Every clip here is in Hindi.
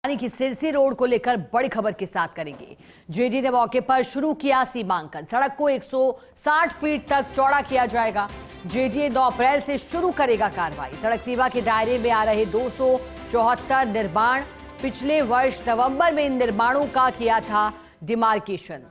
की सिरसी रोड को लेकर बड़ी खबर के साथ करेंगे। जेडी ने मौके पर शुरू किया सीमांकन। सड़क को 160 फीट तक चौड़ा किया जाएगा। जेडी 2 अप्रैल से शुरू करेगा कार्रवाई। सड़क सीमा के दायरे में आ रहे 274 निर्माण, पिछले वर्ष नवंबर में इन निर्माणों का किया था डिमार्केशन।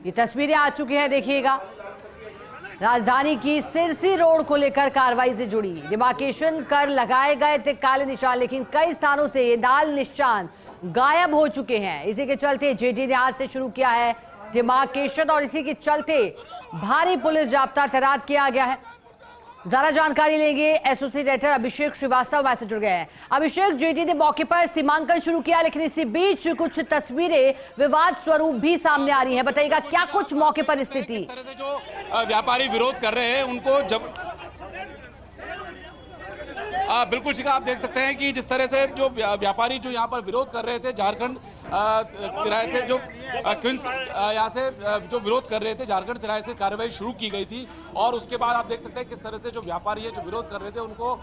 ये तस्वीरें आ चुकी हैं, देखिएगा। राजधानी की सिरसी रोड को लेकर कार्रवाई से जुड़ी डिमार्केशन कर लगाए गए थे काले निशान, लेकिन कई स्थानों से ये लाल निशान गायब हो चुके हैं। इसी के चलते जेडी ने आज से शुरू किया है डिमार्केशन और इसी के चलते भारी पुलिस जाब्ता तैनात किया गया है। ज्यादा जानकारी लेंगे, एसोसिएट एडिटर अभिषेक श्रीवास्तव मैसेज जुड़ गए हैं। अभिषेक, जेडी ने मौके पर सीमांकन शुरू किया, लेकिन इसी बीच कुछ तस्वीरें विवाद स्वरूप भी सामने आ रही हैं। बताइएगा क्या कुछ मौके पर स्थिति? जो व्यापारी विरोध कर रहे हैं उनको जब बिल्कुल शिखा, आप देख सकते हैं कि जिस तरह से जो व्यापारी जो यहाँ पर विरोध कर रहे थे झारखंड तिराहे से, जो क्वींस यहाँ से जो विरोध कर रहे थे झारखंड तिराहे से कार्रवाई शुरू की गई थी। और उसके बाद आप देख सकते हैं किस तरह से जो व्यापारी है जो विरोध कर रहे थे उनको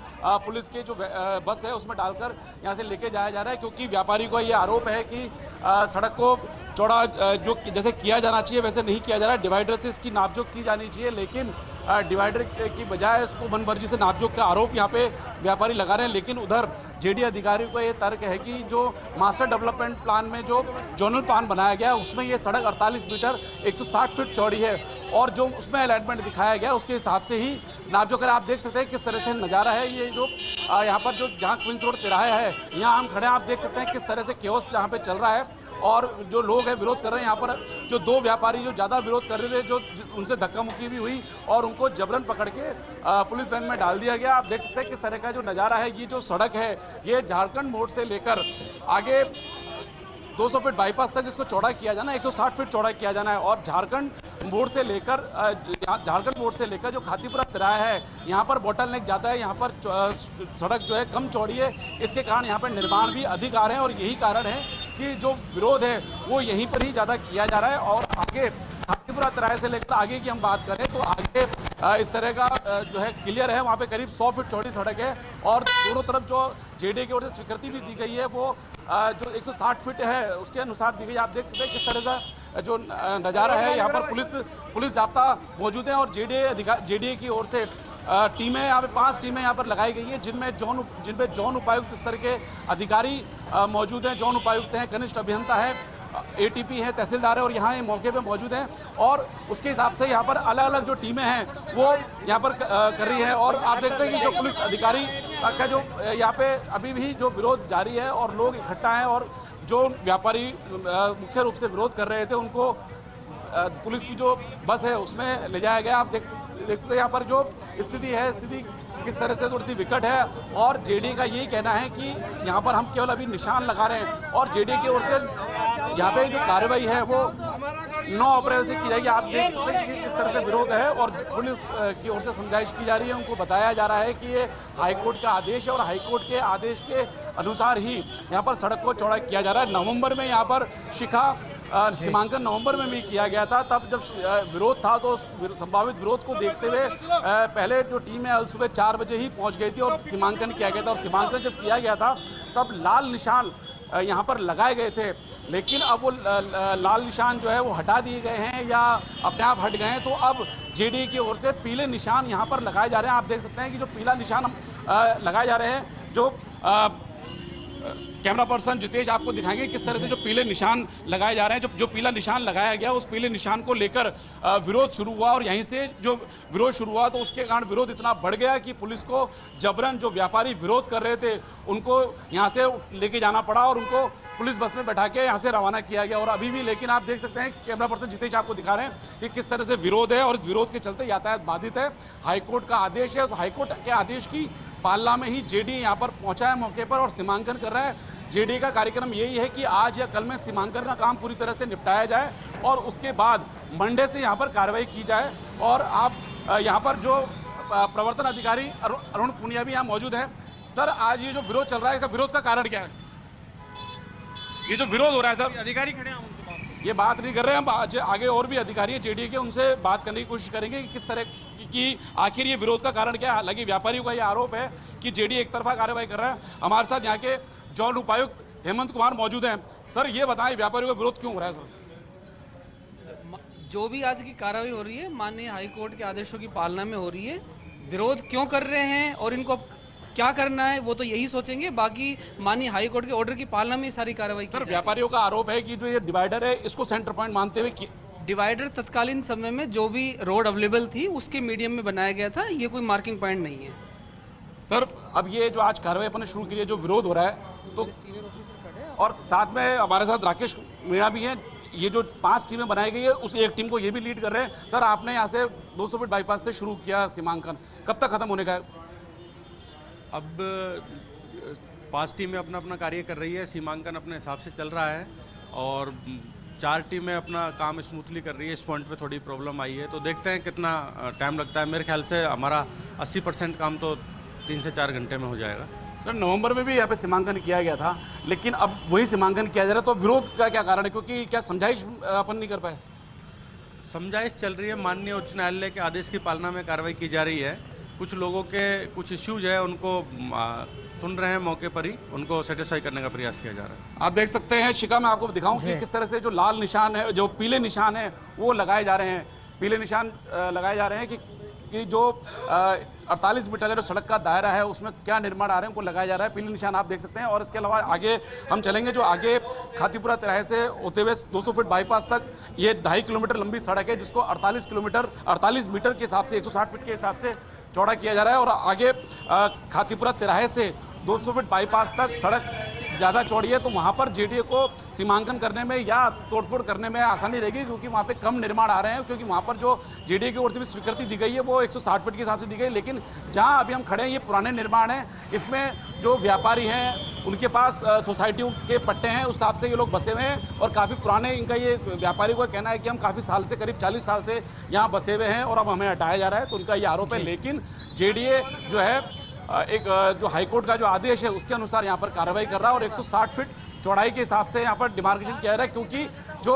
पुलिस के जो बस है उसमें डालकर यहाँ से लेके जाया जा रहा है, क्योंकि व्यापारी को ये आरोप है कि सड़क को चौड़ा जो जैसे किया जाना चाहिए वैसे नहीं किया जा रहा है। डिवाइडर से इसकी नापजोक की जानी चाहिए, लेकिन डिवाइडर की बजाय इसको मनमर्जी से नापजोक का आरोप यहाँ पे व्यापारी लगा रहे हैं। लेकिन उधर जेडी अधिकारियों का ये तर्क है कि जो मास्टर डेवलपमेंट प्लान में जो जोनल प्लान बनाया गया उसमें ये सड़क 48 मीटर 160 फीट चौड़ी है और जो उसमें अलाइनमेंट दिखाया गया उसके हिसाब से ही नापजोक कर। आप देख सकते हैं किस तरह से नज़ारा है ये जो यहाँ पर जो जहाँ क्वींस रोड तिराहा है यहाँ हम खड़े हैं। आप देख सकते हैं किस तरह से केओस जहाँ पे चल रहा है और जो लोग हैं विरोध कर रहे हैं। यहाँ पर जो 2 व्यापारी जो ज़्यादा विरोध कर रहे थे, जो उनसे धक्का मुक्की भी हुई और उनको जबरन पकड़ के पुलिस वैन में डाल दिया गया। आप देख सकते हैं किस तरह का जो नज़ारा है। ये जो सड़क है ये झारखंड मोड़ से लेकर आगे 200 फीट बाईपास तक इसको चौड़ा किया जाना, 160 फीट चौड़ा किया जाना है। और झारखंड मोड़ से लेकर जो खातीपुरा तिराहा है यहाँ पर बोटल नेक जाता है। यहाँ पर सड़क जो है कम चौड़ी है, इसके कारण यहाँ पर निर्माण भी अधिक आ रहे हैं और यही कारण है कि जो विरोध है वो यहीं पर ही ज़्यादा किया जा रहा है। और आगे खातीपुरा तिराहे से लेकर आगे की हम बात करें तो आगे इस तरह का जो है क्लियर है, वहाँ पे करीब 100 फीट चौड़ी सड़क है और दोनों तरफ जो जेडी की ओर से स्वीकृति भी दी गई है वो जो 160 फीट है उसके अनुसार दी गई। आप देख सकते हैं किस तरह का जो नज़ारा है। यहाँ पर पुलिस जाब्ता मौजूद है और जेडी की ओर से टीमें यहाँ पे 5 टीमें यहाँ पर लगाई गई हैं, जिनमें जौन उपायुक्त स्तर के अधिकारी मौजूद हैं। जौन उपायुक्त हैं, कनिष्ठ अभियंता है, एटीपी है, तहसीलदार है और यहाँ मौके पे मौजूद हैं। और उसके हिसाब से यहाँ पर अलग अलग जो टीमें हैं वो यहाँ पर कर रही है। और आप देखते हैं कि जो पुलिस अधिकारी का जो यहाँ पे अभी भी जो विरोध जारी है और लोग इकट्ठा हैं और जो व्यापारी मुख्य रूप से विरोध कर रहे थे उनको पुलिस की जो बस है उसमें ले जाया गया। आप देखते हैं यहाँ पर जो स्थिति किस तरह से थोड़ी सी विकट है। और जेडी का यही कहना है कि यहाँ पर हम केवल अभी निशान लगा रहे हैं और जेडी की ओर से यहाँ पे जो कार्रवाई है वो 9 अप्रैल से की जाएगी। आप देख सकते हैं कि किस तरह से विरोध है और पुलिस की ओर से समझाइश की जा रही है। उनको बताया जा रहा है कि ये हाईकोर्ट का आदेश है और हाईकोर्ट के आदेश के अनुसार ही यहाँ पर सड़क को चौड़ा किया जा रहा है। नवंबर में यहाँ पर शिखा सीमांकन नवंबर में भी किया गया था। तब जब विरोध था तो संभावित विरोध को देखते हुए पहले जो टीम है सुबह 4 बजे ही पहुंच गई थी और सीमांकन किया गया था। और सीमांकन जब किया गया था तब लाल निशान यहाँ पर लगाए गए थे, लेकिन अब वो लाल निशान जो है वो हटा दिए गए हैं या अपने आप हट गए हैं। तो अब जेडी की ओर से पीले निशान यहाँ पर लगाए जा रहे हैं। आप देख सकते हैं कि जो पीला निशान लगाए जा रहे हैं, जो कैमरा पर्सन जितेश आपको दिखाएंगे किस तरह से जो पीले निशान लगाए जा रहे हैं। जो पीला निशान लगाया गया उस पीले निशान को लेकर विरोध शुरू हुआ और यहीं से जो विरोध शुरू हुआ तो उसके कारण विरोध इतना बढ़ गया कि पुलिस को जबरन जो व्यापारी विरोध कर रहे थे उनको यहाँ से लेके जाना पड़ा और उनको पुलिस बस में बैठा के यहाँ से रवाना किया गया। और अभी भी लेकिन आप देख सकते हैं कैमरा पर्सन जितेश आपको दिखा रहे हैं कि किस तरह से विरोध है और इस विरोध के चलते यातायात बाधित है। हाईकोर्ट का आदेश है, उस हाईकोर्ट के आदेश की पालना में ही जेडी यहाँ पर पहुंचा है मौके पर और सीमांकन कर रहा है। जेडी का कार्यक्रम यही है कि आज या कल में सीमांकन का काम पूरी तरह से निपटाया जाए और उसके बाद मंडे से यहाँ पर कार्रवाई की जाए। और आप यहाँ पर जो प्रवर्तन अधिकारी अरुण पुनिया भी यहाँ मौजूद हैं। सर, आज ये जो विरोध चल रहा है इसका विरोध का कारण क्या है? ये जो विरोध हो रहा है सर, अधिकारी खड़े हैं, ये बात नहीं कर रहे हैं हम। आज आगे और भी अधिकारी हैं जेडी के, उनसे बात करने की कोशिश करेंगे कि किस तरह की आखिर ये विरोध का कारण क्या है। हालांकि व्यापारियों का ये आरोप है कि जेडी एक तरफा कार्रवाई कर रहा है। हमारे साथ यहाँ के जौन उपायुक्त हेमंत कुमार मौजूद हैं। सर ये बताएं व्यापारियों का विरोध क्यों हो रहा है सर? जो भी आज की कार्रवाई हो रही है माननीय हाई कोर्ट के आदेशों की पालना में हो रही है। विरोध क्यों कर रहे हैं और इनको अब क्या करना है वो तो यही सोचेंगे, बाकी माननीय हाई कोर्ट के ऑर्डर की पालना में ही सारी कार्रवाई। सर व्यापारियों का आरोप है कि जो ये डिवाइडर है इसको सेंटर पॉइंट मानते हुए डिवाइडर तत्कालीन समय में जो भी रोड अवेलेबल थी उसके मीडियम में बनाया गया था, ये कोई मार्किंग पॉइंट नहीं है। सर अब ये जो आज कार्रवाई अपने शुरू की है, जो विरोध हो रहा है, तो और साथ में हमारे साथ राकेश मीणा भी हैं। ये जो 5 टीमें बनाई गई है उस एक टीम को ये भी लीड कर रहे हैं। सर आपने यहाँ से 200 फीट बाईपास से शुरू किया सीमांकन, कब तक खत्म होने का है? अब 5 टीमें अपना अपना कार्य कर रही है, सीमांकन अपने हिसाब से चल रहा है और 4 टीमें अपना काम स्मूथली कर रही है। इस पॉइंट पे थोड़ी प्रॉब्लम आई है, तो देखते हैं कितना टाइम लगता है। मेरे ख्याल से हमारा 80% काम तो 3 से 4 घंटे में हो जाएगा। सर नवंबर में भी यहाँ पे सीमांकन किया गया था, लेकिन अब वही सीमांकन किया जा रहा है, तो विरोध का क्या कारण है? क्योंकि क्या समझाइश अपन नहीं कर पाए? समझाइश चल रही है, माननीय उच्च न्यायालय के आदेश की पालना में कार्रवाई की जा रही है। कुछ लोगों के कुछ इश्यूज है, उनको सुन रहे हैं, मौके पर ही उनको सेटिस्फाई करने का प्रयास किया जा रहा है। आप देख सकते हैं शिका, मैं आपको दिखाऊं कि किस तरह से जो लाल निशान है, जो पीले निशान है वो लगाए जा रहे हैं। पीले निशान लगाए जा रहे हैं कि जो 48 मीटर का जो सड़क का दायरा है उसमें क्या निर्माण आ रहे हैं उनको लगाया जा रहा है। पीले निशान आप देख सकते हैं। और इसके अलावा आगे हम चलेंगे, जो आगे खातीपुरा तिराहे से होते हुए 200 फीट बाईपास तक ये 2.5 किलोमीटर लंबी सड़क है, जिसको 48 मीटर के हिसाब से 160 फीट के हिसाब से चौड़ा किया जा रहा है। और आगे खातीपुरा तिराहे से 200 फीट बाईपास तक सड़क ज़्यादा चौड़ी है, तो वहाँ पर जेडीए को सीमांकन करने में या तोड़फोड़ करने में आसानी रहेगी, क्योंकि वहाँ पे कम निर्माण आ रहे हैं। क्योंकि वहाँ पर जो जेडीए की ओर से भी स्वीकृति दी गई है वो 160 फीट के हिसाब से दी गई, लेकिन जहाँ अभी हम खड़े हैं ये पुराने निर्माण हैं। इसमें जो व्यापारी हैं उनके पास सोसाइटियों के पट्टे हैं, उस हिसाब से ये लोग बसे हुए हैं और काफ़ी पुराने इनका ये व्यापारियों का कहना है कि हम काफ़ी साल से, करीब 40 साल से यहाँ बसे हुए हैं और अब हमें हटाया जा रहा है, तो उनका ये आरोप है। लेकिन जेडीए जो है एक जो हाईकोर्ट का जो आदेश है उसके अनुसार यहाँ पर कार्रवाई कर रहा है और 160 फीट चौड़ाई के हिसाब से यहाँ पर डिमार्केशन किया जा रहा है, क्योंकि जो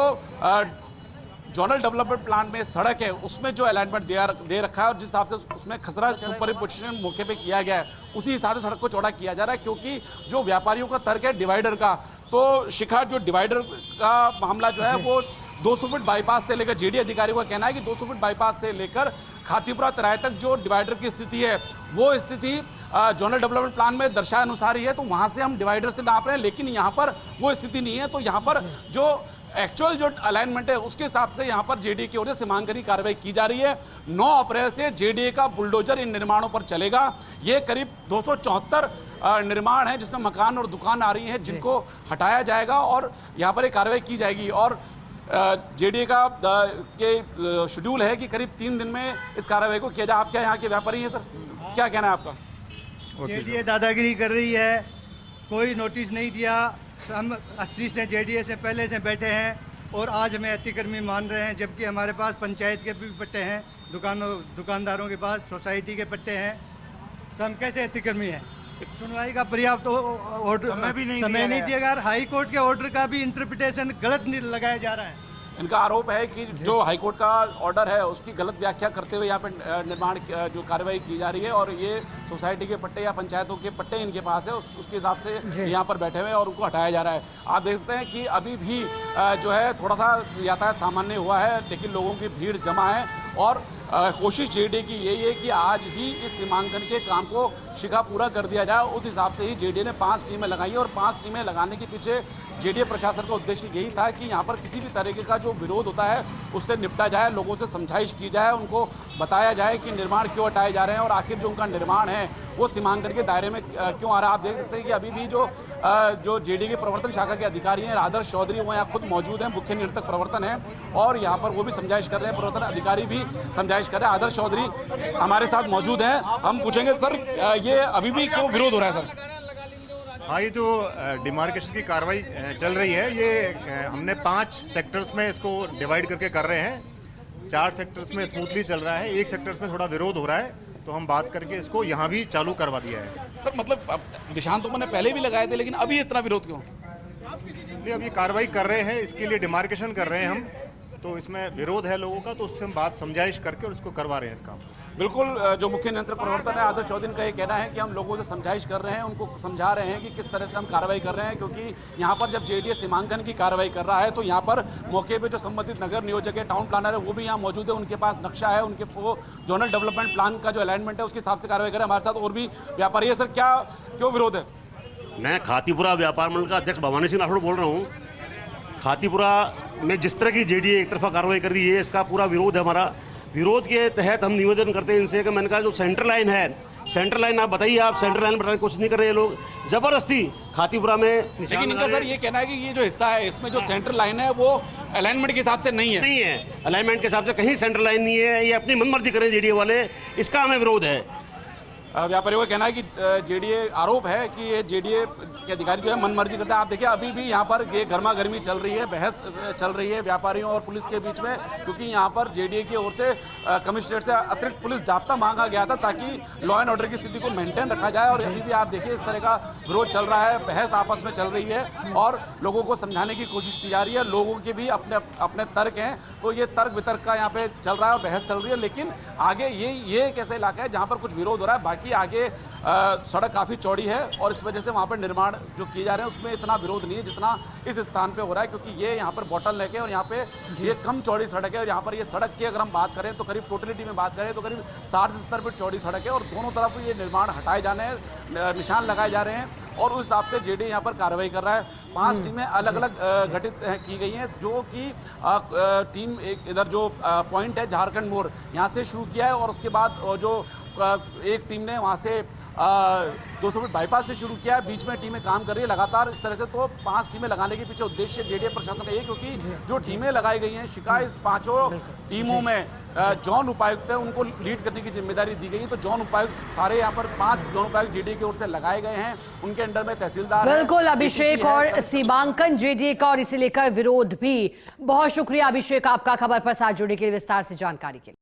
जोनल डेवलपमेंट प्लान में सड़क है उसमें जो अलाइनमेंट दे रखा है और जिस हिसाब से उसमें खसरा सुपरपोजिशन मौके पे किया गया है उसी हिसाब से सड़क को चौड़ा किया जा रहा है। क्योंकि जो व्यापारियों का तर्क है डिवाइडर का, तो शिखा जो डिवाइडर का मामला जो है वो 200 फीट बाईपास से लेकर जेडीए अधिकारियों का कहना है कि 200 फीट बाईपास से लेकर खातीपुरा तिराहे तक जो डिवाइडर की स्थिति है वो स्थिति जोनल डेवलपमेंट प्लान में दर्शाए अनुसार ही है, तो वहां से हम डिवाइडर से नाप रहे हैं, लेकिन यहाँ पर वो स्थिति नहीं है। तो यहाँ पर जो एक्चुअल जो अलाइनमेंट है उसके हिसाब से यहाँ पर जेडीए की ओर से सीमांकन की कार्रवाई की जा रही है। 9 अप्रैल से जेडीए का बुलडोजर इन निर्माणों पर चलेगा। ये करीब 274 निर्माण है जिसमें मकान और दुकान आ रही है, जिनको हटाया जाएगा और यहाँ पर एक कार्रवाई की जाएगी। और जेडीए का के शेड्यूल है कि करीब 3 दिन में इस कार्रवाई को किया जाए। आप क्या यहाँ के व्यापारी हैं सर, क्या कहना है आपका? जेडीए दादागिरी कर रही है, कोई नोटिस नहीं दिया। हम 80 से जेडीए से पहले से बैठे हैं और आज हमें अतिक्रमी मान रहे हैं, जबकि हमारे पास पंचायत के भी पट्टे हैं, दुकानदारों के पास सोसाइटी के पट्टे हैं, तो हम कैसे अतिक्रमी हैं? सुनवाई का पर्याप्त समय नहीं दिया गया। हाई कोर्ट के ऑर्डर का भी इंटरप्रिटेशन गलत लगाया जा रहा है। इनका आरोप है कि जो हाईकोर्ट का ऑर्डर है उसकी गलत व्याख्या करते हुए यहाँ पे निर्माण जो कार्रवाई की जा रही है और ये सोसाइटी के पट्टे या पंचायतों के पट्टे इनके पास है, उसके हिसाब से यहाँ पर बैठे हुए और उनको हटाया जा रहा है। आप देखते हैं कि अभी भी जो है थोड़ा सा यातायात सामान्य हुआ है, लेकिन लोगों की भीड़ जमा है और कोशिश जेडीए की यही है कि आज ही इस सीमांकन के काम को शिखा पूरा कर दिया जाए। उस हिसाब से ही जेडीए ने 5 टीमें लगाई और 5 टीमें लगाने के पीछे जेडीए प्रशासन का उद्देश्य यही था कि यहाँ पर किसी भी तरीके का जो विरोध होता है उससे निपटा जाए, लोगों से समझाइश की जाए, उनको बताया जाए कि निर्माण क्यों हटाए जा रहे हैं और आखिर जो उनका निर्माण है वो सीमांकन के दायरे में क्यों आ रहा है। आप देख सकते हैं कि अभी भी जो जेडीए के प्रवर्तन शाखा के अधिकारी हैं आदर्श चौधरी, वो यहाँ खुद मौजूद हैं, मुख्य नियंत्रक प्रवर्तन है और यहाँ पर वो भी समझाइश कर रहे हैं, प्रवर्तन अधिकारी भी समझाइश कर रहे हैं। आदर्श चौधरी हमारे साथ मौजूद हैं, हम पूछेंगे सर ये अभी भी क्यों विरोध हो रहा है सर? हाँ, ये जो डिमार्केशन की कार्रवाई चल रही है ये हमने 5 सेक्टर्स में इसको डिवाइड करके कर रहे हैं। 4 सेक्टर्स में स्मूथली चल रहा है, 1 सेक्टर्स में थोड़ा विरोध हो रहा है, तो हम बात करके इसको यहाँ भी चालू करवा दिया है। सर मतलब निशान तो मैंने पहले भी लगाए थे, लेकिन अभी इतना विरोध क्यों? इसलिए अब ये कार्रवाई कर रहे हैं, इसके लिए डिमार्केशन कर रहे हैं हम, तो इसमें विरोध है लोगों का, तो उससे हम बात समझाइश करके और उसको करवा रहे हैं इस काम को। बिल्कुल, जो मुख्य नियंत्रक प्रवर्तन है आदर्श चौधरी का ये कहना है कि हम लोगों से समझाइश कर रहे हैं, उनको समझा रहे हैं कि किस तरह से हम कार्रवाई कर रहे हैं, क्योंकि यहाँ पर जब जेडीए सीमांकन की कार्रवाई कर रहा है तो यहाँ पर मौके पे जो संबंधित नगर नियोजक है, टाउन प्लानर है, वो भी यहाँ मौजूद है, उनके पास नक्शा है, उनके वो जोनल डेवलपमेंट प्लान का जो अलाइनमेंट है उसके हिसाब से कार्रवाई करें। हमारे साथ और भी व्यापारी है। सर, क्या क्यों विरोध है? मैं खातीपुरा व्यापार मंडल का अध्यक्ष भवानी सिंह राठौड़ बोल रहा हूँ। खातीपुरा में जिस तरह की जेडीए एक तरफा कार्रवाई कर रही है, इसका पूरा विरोध है हमारा। विरोध के तहत हम निवेदन करते हैं इनसे कि मैंने कहा जो सेंट्रल लाइन है, सेंट्रल लाइन आप बताइए, आप सेंट्रल लाइन बताने की कोशिश नहीं कर रहे हैं लोग, जबरदस्ती खातीपुरा में। लेकिन इनका सर ये कहना है कि ये जो हिस्सा है इसमें जो सेंट्रल लाइन है वो अलाइनमेंट के हिसाब से नहीं है। अलाइनमेंट के हिसाब से कहीं सेंट्रल लाइन नहीं है, ये अपनी मनमर्जी करें जेडीए वाले, इसका हमें विरोध है। व्यापारियों का कहना है कि जेडीए आरोप है कि ये जेडीए के अधिकारी जो है मनमर्जी करते हैं। आप देखिए अभी भी यहाँ पर ये गर्मा गर्मी चल रही है, बहस चल रही है व्यापारियों और पुलिस के बीच में, क्योंकि यहाँ पर जेडीए की ओर से कमिश्नरेट से अतिरिक्त पुलिस जाब्ता मांगा गया था ताकि लॉ एंड ऑर्डर की स्थिति को मेंटेन रखा जाए। और अभी भी आप देखिए इस तरह का विरोध चल रहा है, बहस आपस में चल रही है और लोगों को समझाने की कोशिश की जा रही है। लोगों के भी अपने अपने तर्क हैं, तो ये तर्क वितर्क का यहाँ पे चल रहा है और बहस चल रही है। लेकिन आगे ये एक ऐसा इलाका है जहाँ पर कुछ विरोध हो रहा है, बाकी आगे सड़क काफ़ी चौड़ी है और इस वजह से वहाँ पर निर्माण जो किए जा रहे हैं उसमें इतना विरोध नहीं है जितना इस स्थान पे हो रहा है, क्योंकि ये यहाँ पर बॉटल नेक है और यहाँ पे ये कम चौड़ी सड़क है। और यहाँ पर ये सड़क की अगर हम बात करें तो करीब टोटलिटी में बात करें तो करीब 60 से 70 फीट चौड़ी सड़क है और दोनों तरफ ये निर्माण हटाए जाने हैं, निशान लगाए जा रहे हैं और उस हिसाब से जेडीए यहाँ पर कार्रवाई कर रहा है। 5 टीमें अलग अलग गठित की गई हैं, जो कि टीम एक इधर जो पॉइंट है झारखंड मोड़ यहाँ से शुरू किया है और उसके बाद जो एक टीम ने वहाँ से 200 फीट बाईपास से शुरू किया है। बीच में टीमें काम कर रही है लगातार इस तरह से। तो 5 टीमें लगाने के पीछे उद्देश्य जेडीए प्रशासन का ये, क्योंकि जो टीमें लगाई गई हैं शिकायत 5 टीमों में जोन उपायुक्त है उनको लीड करने की जिम्मेदारी दी गई है। तो जोन उपायुक्त सारे यहाँ पर 5 जोन उपायुक्त जेडीए की ओर से लगाए गए हैं, उनके अंडर में तहसीलदार बिल्कुल अभिषेक और सीमांकन जेडीए का और इसे लेकर विरोध भी। बहुत शुक्रिया अभिषेक आपका खबर पर साथ जुड़ने के लिए, विस्तार से जानकारी के लिए।